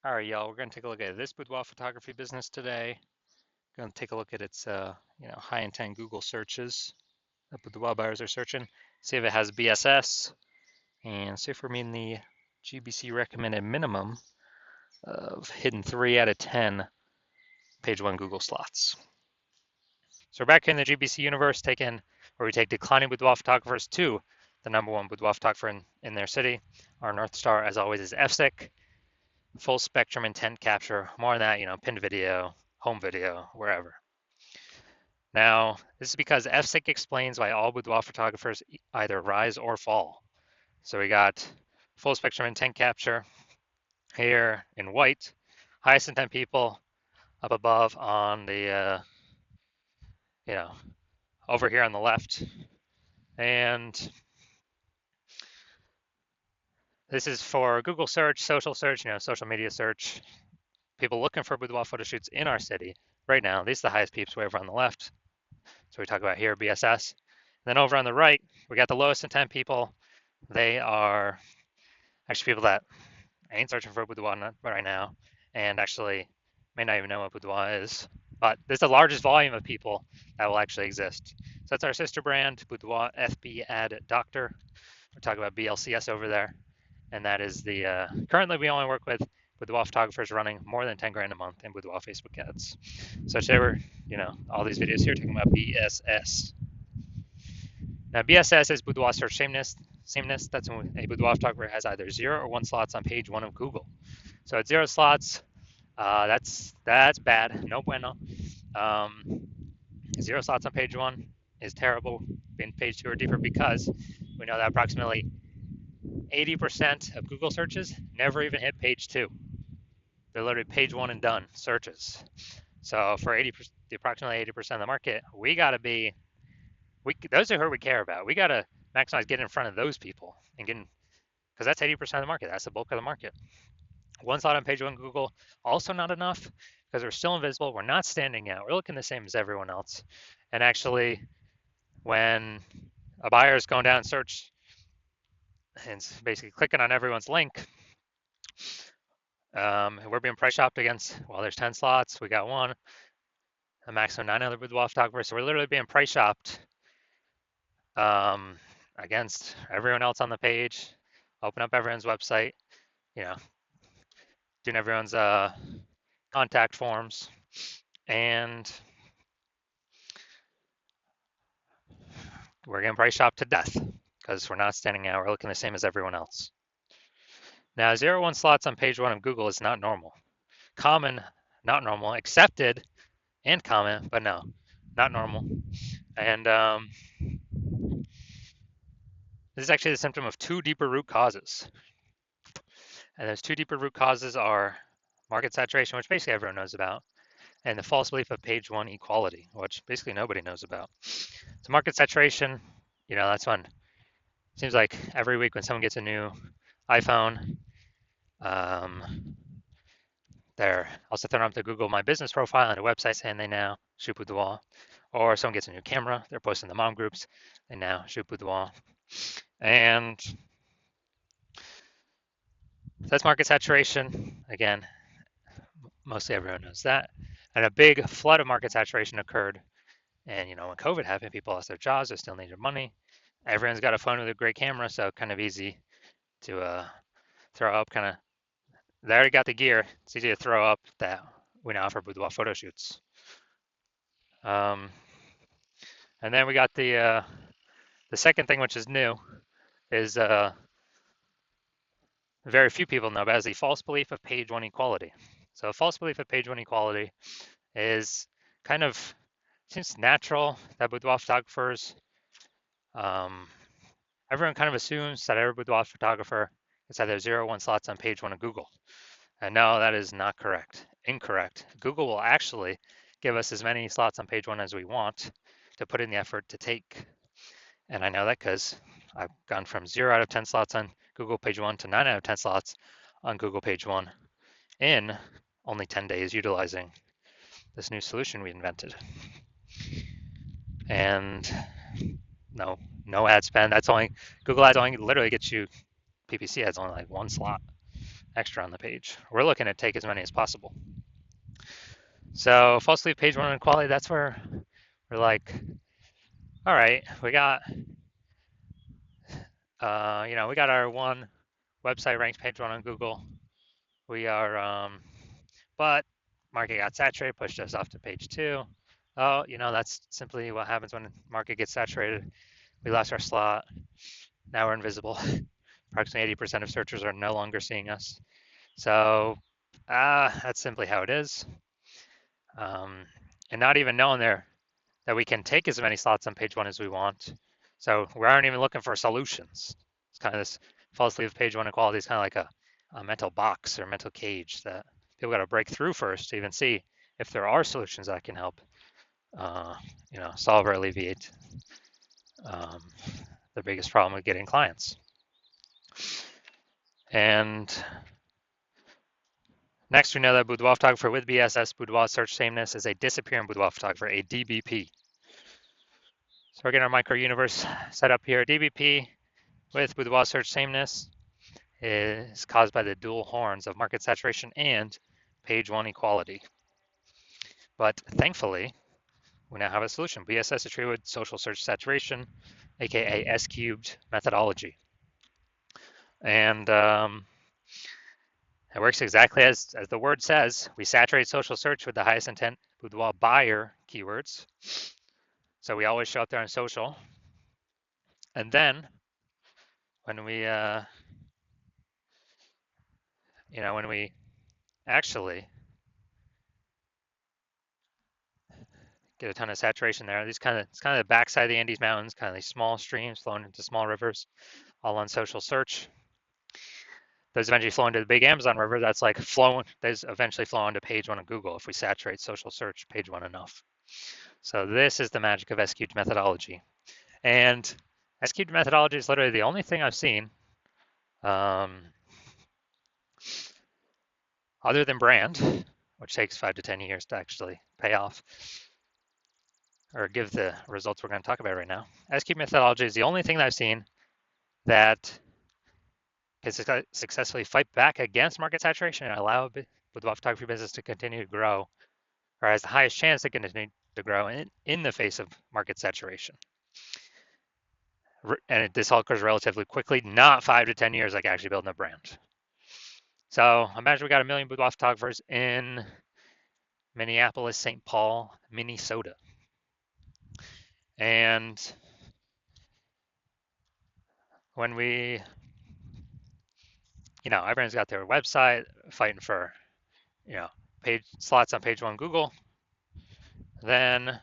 All right, y'all, we're going to take a look at this boudoir photography business today. Going to take a look at its, high intent Google searches that boudoir buyers are searching. See if it has BSS and see if we're meeting the GBC recommended minimum of hitting 3 out of 10 page one Google slots. So we're back in the GBC universe, where we take declining boudoir photographers to the number one boudoir photographer in their city. Our North Star, as always, is FSIC. Full spectrum intent capture. More on that, pinned video, home video, wherever. Now, this is because FSIC explains why all boudoir photographers either rise or fall. So we got full spectrum intent capture here in white, highest intent people up above on the, over here on the left. And this is for Google search, social media search, people looking for boudoir photo shoots in our city. Right now, these are the highest peeps way over on the left. So we talk about here, BSS. Then over on the right, we got the lowest intent people. They are actually people that ain't searching for boudoir right now, and actually may not even know what boudoir is. But there's the largest volume of people that will actually exist. So that's our sister brand, Boudoir FB Ad Doctor. We're talking about BLCS over there, and that is the currently we only work with boudoir photographers running more than 10 grand a month in boudoir Facebook ads. So today we're, all these videos here talking about BSS. Now, BSS is boudoir search sameness. That's when a boudoir photographer has either 0 or 1 slots on page 1 of Google. So at 0 slots, that's bad. No bueno. 0 slots on page 1 is terrible. In page 2 or deeper, because we know that approximately 80% of Google searches never even hit page 2. They're literally page 1 and done searches. So for the approximately 80% of the market, we got to be those are who we care about. We got to maximize getting in front of those people and because that's 80% of the market. That's the bulk of the market. 1 slot on page 1 Google, also not enough because we're still invisible. We're not standing out. We're looking the same as everyone else. And actually, when a buyer is going down and search and basically clicking on everyone's link, we're being price shopped against, well, there's 10 slots. We got 1, a maximum 9 other boudoir photographers. So we're literally being price shopped against everyone else on the page, open up everyone's website, doing everyone's contact forms, and we're getting price shopped to death because we're not standing out. We're looking the same as everyone else. Now, 0-1 slots on page 1 of Google is not normal. Common, not normal. Accepted and common, but no, not normal. And this is actually the symptom of 2 deeper root causes. And those 2 deeper root causes are market saturation, which basically everyone knows about, and the false belief of page 1 equality, which basically nobody knows about. So market saturation, that's when it seems like every week when someone gets a new iPhone, they're also throwing up the Google My Business profile and a website saying they now shoot boudoir. Or someone gets a new camera, they're posting the mom groups, they now shoot boudoir. And that's market saturation. Again, mostly everyone knows that. And a big flood of market saturation occurred. And, when COVID happened, people lost their jobs, they still needed money. Everyone's got a phone with a great camera, so kind of easy to throw up they already got the gear. It's easy to throw up that we now offer boudoir photo shoots. And then we got the second thing, which is new, is very few people know about, is the false belief of page 1 equality. So a false belief of page 1 equality is seems natural that boudoir photographers, everyone kind of assumes that every boudoir photographer is either 0-1 slots on page 1 of Google. And no, that is not correct. Incorrect. Google will actually give us as many slots on page 1 as we want to put in the effort to take. And I know that because I've gone from 0 out of 10 slots on Google page 1 to 9 out of 10 slots on Google page 1 in only 10 days utilizing this new solution we invented. And no ad spend. That's only Google ads only literally gets you PPC ads only like 1 slot. extra on the page. We're looking to take as many as possible. So false lead page one inequality, that's where we're like, all right, we got, we got our one website ranked page one on Google. We are, but market got saturated, pushed us off to page two. Oh, that's simply what happens when market gets saturated. We lost our slot. Now we're invisible. Approximately 80% of searchers are no longer seeing us. So that's simply how it is. And not even knowing there that we can take as many slots on page one as we want. So we aren't even looking for solutions. It's kind of this false lead page one equality is kind of like a mental box or mental cage that people got to break through first to even see if there are solutions that can help, solve or alleviate the biggest problem with getting clients. And next, we know that Boudoir photographer with BSS, Boudoir search sameness, is a disappearing Boudoir photographer, a DBP. So we're getting our micro universe set up here. DBP with Boudoir search sameness is caused by the dual horns of market saturation and page one equality. But thankfully, we now have a solution. BSS is treated with social search saturation, aka S cubed methodology. And it works exactly as the word says. We saturate social search with the highest intent boudoir buyer keywords. So we always show up there on social. And then when we, when we actually get a ton of saturation there, it's kind of the backside of the Andes Mountains, kind of these small streams flowing into small rivers, all on social search. Those eventually flow into the big Amazon River. That's like flowing. Those eventually flow onto page one of Google if we saturate social search page one enough. So this is the magic of S-cubed methodology. And S-cubed methodology is literally the only thing I've seen, other than brand, which takes 5 to 10 years to actually pay off or give the results we're going to talk about right now. S-cubed methodology is the only thing that I've seen that can successfully fight back against market saturation and allow the photography business to continue to grow, or has the highest chance to continue to grow in the face of market saturation. And this all occurs relatively quickly, not 5 to 10 years like actually building a brand. So imagine we got 1 million boudoir photographers in Minneapolis, St. Paul, Minnesota. And when we, everyone's got their website fighting for, page slots on page one Google, then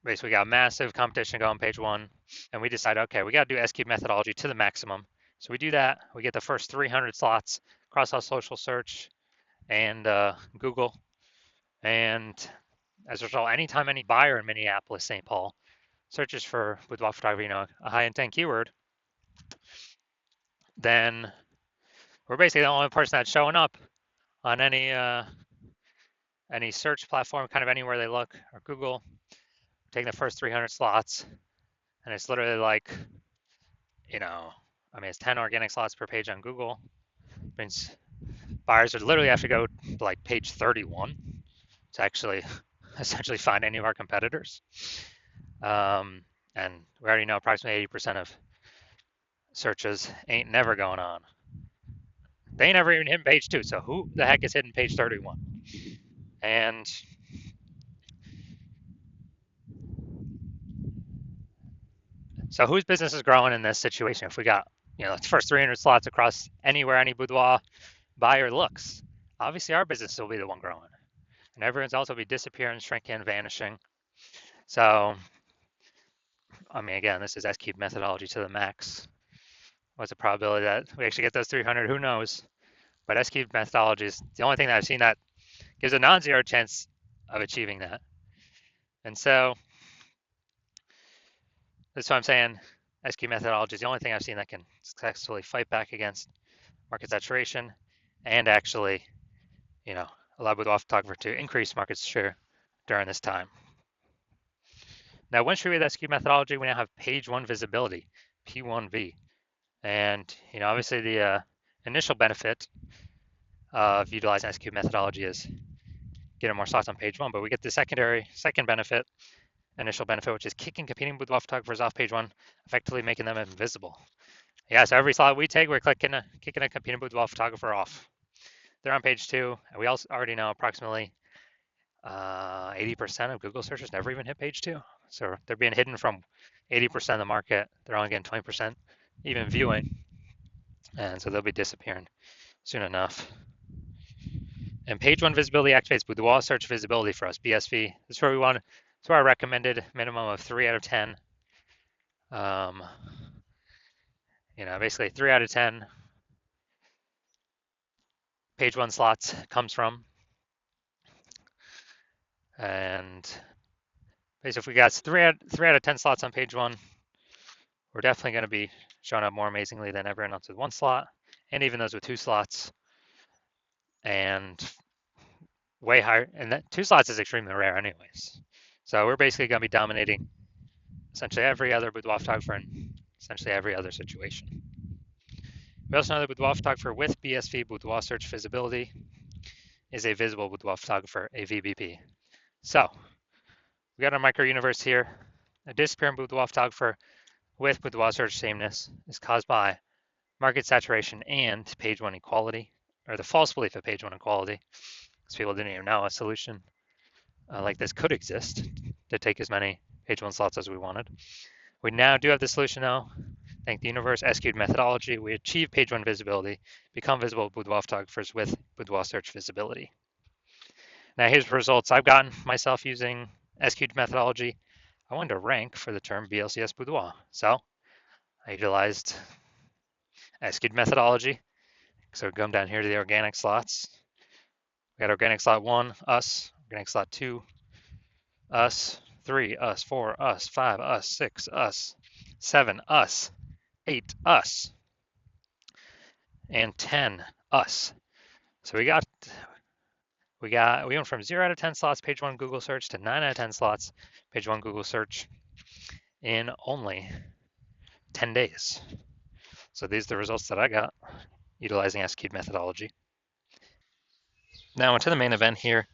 basically we got massive competition going page one, and we decide, okay, we got to do S-cube methodology to the maximum. So we do that. We get the first 300 slots across all social search and Google. And as a result, anytime any buyer in Minneapolis, St. Paul searches for boudoir photography, a high intent keyword, then we're basically the only person that's showing up on any search platform, kind of anywhere they look, or Google, taking the first 300 slots. And it's literally like, it's 10 organic slots per page on Google. It means buyers would literally have to go to like page 31 to actually essentially find any of our competitors. And we already know approximately 80% of searches ain't never going on. They ain't never even hit page 2, so who the heck is hitting page 31? And so whose business is growing in this situation? If we got, the first 300 slots across anywhere any boudoir buyer looks, obviously our business will be the one growing. And everyone's also be disappearing, shrinking, vanishing. So, again, this is S-cube methodology to the max. What's the probability that we actually get those 300? Who knows? But S-cube methodology is the only thing that I've seen that gives a non-zero chance of achieving that. And so that's why I'm saying S-cube methodology is the only thing I've seen that can successfully fight back against market saturation and actually, allow boudoir photographer to increase market share during this time. Now, once we read the S-cube methodology, we now have page one visibility, P1V. And obviously the initial benefit of utilizing SQ methodology is getting more slots on page one, but we get the second benefit, initial benefit, which is kicking competing boudoir photographers off page one, effectively making them invisible. Yeah, so every slot we take, we're kicking a competing boudoir photographer off. They're on page two, and we also already know approximately 80% of Google searches never even hit page two. So they're being hidden from 80% of the market. They're only getting 20% even viewing, and so they'll be disappearing soon enough. And page one visibility activates boudoir search visibility for us, BSV. This is where we want. That's where I recommended minimum of 3 out of 10. Basically 3 out of 10 page one slots comes from. And basically, if we got three out of 10 slots on page one, we're definitely going to be showing up more amazingly than everyone else with one slot, and even those with two slots, and way higher. And that 2 slots is extremely rare, anyways. So we're basically going to be dominating essentially every other boudoir photographer in essentially every other situation. We also know that boudoir photographer with BSV, boudoir search visibility, is a visible boudoir photographer, a VBP. So we got our micro universe here. A disappearing boudoir photographer with boudoir search sameness is caused by market saturation and page one equality, or the false belief of page one equality, because people didn't even know a solution like this could exist to take as many page one slots as we wanted. We now do have the solution though. Thank the universe SQ'd methodology, we achieve page one visibility, become visible boudoir photographers with boudoir search visibility. Now here's the results I've gotten myself using SQ'd methodology. I wanted to rank for the term BLCS boudoir, so I utilized SQ'd methodology. So come down here to the organic slots. We got organic slot 1, us. Organic slot 2, us. 3, us. 4, us. 5, us. 6, us. 7, us. 8, us. And 10, us. So we went from 0 out of 10 slots page 1 Google search to 9 out of 10 slots page 1 Google search in only 10 days. So these are the results that I got utilizing SQ'd methodology. Now into the main event here.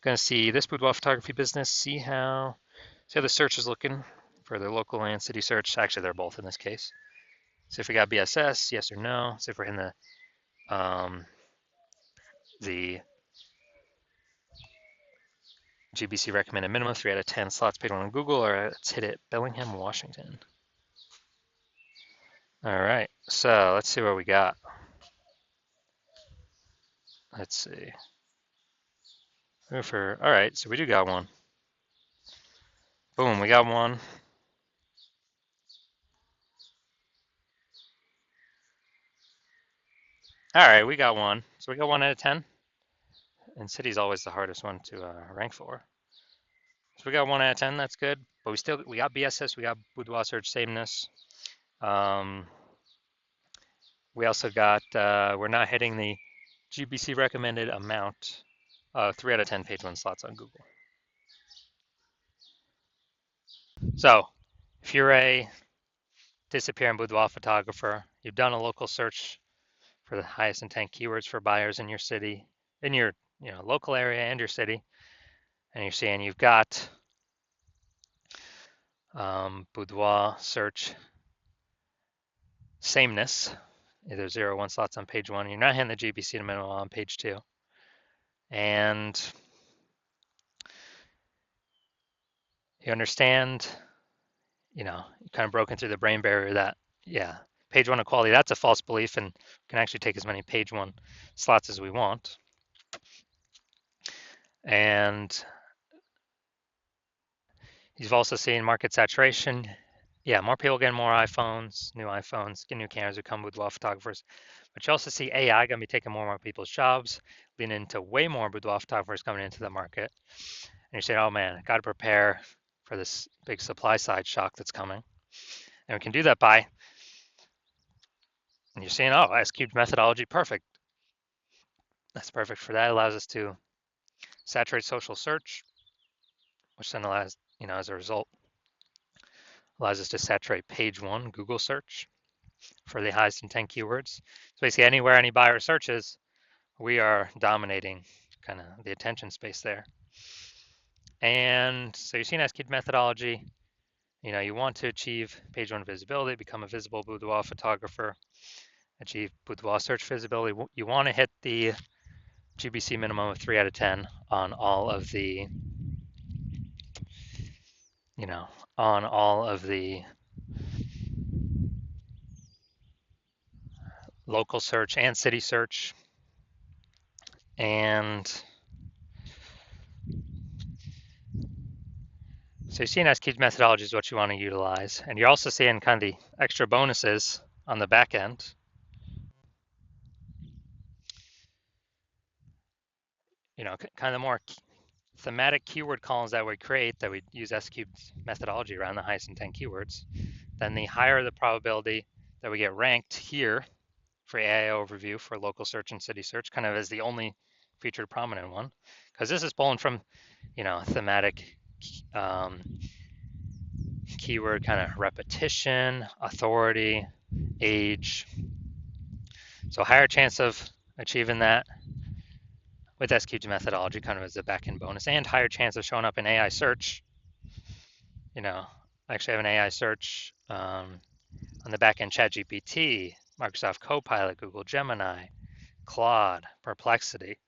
Going to see this boudoir photography business, see how the search is looking for their local and city search. Actually, they're both in this case. So if we got BSS, yes or no. So if we're in the GBC recommended minimum 3 out of 10 slots paid on Google, or let's hit it, Bellingham, Washington. All right, so let's see what we got. Let's see. All right, so we do got one. Boom, we got one. All right, we got one. So we got 1 out of 10. And city's always the hardest one to rank for. So we got 1 out of 10, that's good. But we got BSS, we got boudoir search sameness. We also got, we're not hitting the GBC recommended amount of 3 out of 10 page one slots on Google. So if you're a disappearing boudoir photographer, you've done a local search for the highest intent keywords for buyers in your city, in your local area and your city, and you're seeing you've got boudoir search sameness, either 0 or 1 slots on page 1. You're not hitting the GBC minimum on page 2. And you understand, you kind of broken through the brain barrier that, yeah, page 1 equality, that's a false belief, and we can actually take as many page 1 slots as we want. And you've also seen market saturation. Yeah, more people getting more iPhones, new iPhones, get new cameras who come with boudoir photographers. But you also see AI going to be taking more and more people's jobs, leading into way more boudoir photographers coming into the market. And you're saying, oh man, got to prepare for this big supply side shock that's coming. And we can do that by, and you're saying, oh, SQ'd methodology, perfect. That's perfect for that. It allows us to saturate social search, which then allows, as a result, allows us to saturate page 1 Google search. for the highest intent keywords. So basically anywhere any buyer searches, we are dominating kind of the attention space there. And so you're seeing SQ methodology. You want to achieve page one visibility, become a visible boudoir photographer, achieve boudoir search visibility. You want to hit the GBC minimum of 3 out of 10 on all of the, on all of the local search and city search. And so you're seeing SQ methodology is what you want to utilize. And you're also seeing kind of the extra bonuses on the back end. Kind of more thematic keyword columns that we create that we use SQ methodology around the highest intent keywords, then the higher the probability that we get ranked here for AI overview for local search and city search, kind of as the only featured prominent one, because this is pulling from, thematic keyword kind of repetition, authority, age. So higher chance of achieving that with SQ methodology kind of as a back-end bonus, and higher chance of showing up in AI search. I actually have an AI search on the back-end ChatGPT, Microsoft Copilot, Google Gemini, Claude, Perplexity.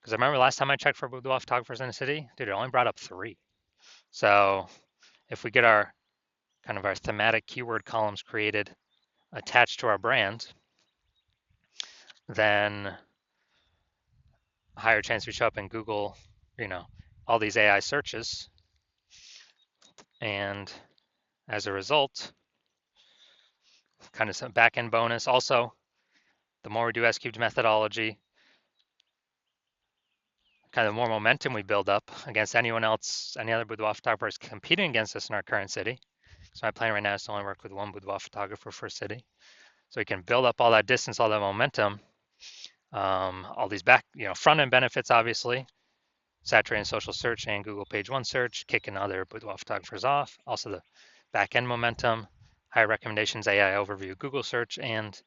Because I remember last time I checked for boudoir photographers in the city, dude, it only brought up 3. So if we get our kind of our thematic keyword columns created attached to our brand, then a higher chance we show up in Google, all these AI searches. And as a result, kind of some back-end bonus. Also, the more we do S-cubed methodology, kind of more momentum we build up against anyone else, any other boudoir photographers competing against us in our current city. So my plan right now is to only work with one boudoir photographer for a city. So we can build up all that distance, all that momentum, all these front end benefits, obviously, saturating social search and Google page one search, kicking other boudoir photographers off. Also the back end momentum, higher recommendations, AI overview, Google search, and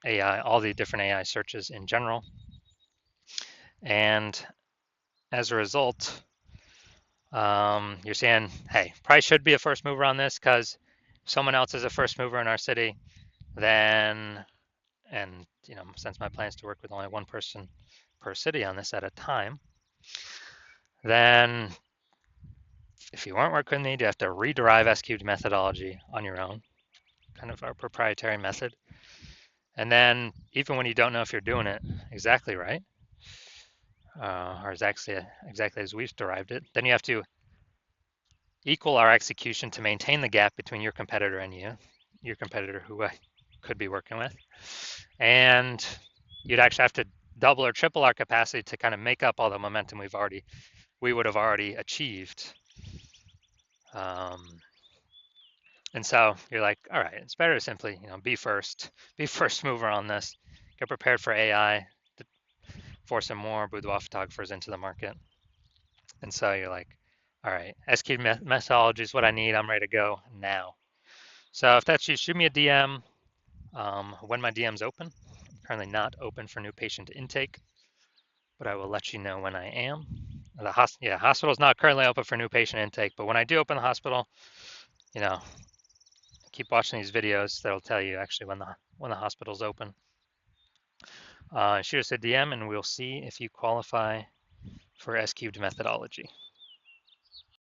AI, all the different AI searches in general. And as a result, you're saying, hey, probably should be a first mover on this because someone else is a first mover in our city, then, and since my plan is to work with only one person per city on this at a time, then if you weren't working with me, you have to rederive S-cubed methodology on your own, kind of our proprietary method. And then even when you don't know if you're doing it exactly right, or exactly as we've derived it, then you have to equal our execution to maintain the gap between your competitor and your competitor who I could be working with. And you'd actually have to double or triple our capacity to kind of make up all the momentum we would have already achieved. And so you're like, all right, it's better to simply, be first mover on this, get prepared for AI, to force some more boudoir photographers into the market. And so you're like, all right, SQ methodology is what I need. I'm ready to go now. So if that's you, shoot me a DM when my DM's open. I'm currently not open for new patient intake, but I will let you know when I am. The hospital's not currently open for new patient intake, but when I do open the hospital, keep watching these videos. That'll tell you actually when the hospital's open. Shoot us a DM and we'll see if you qualify for S-cubed methodology.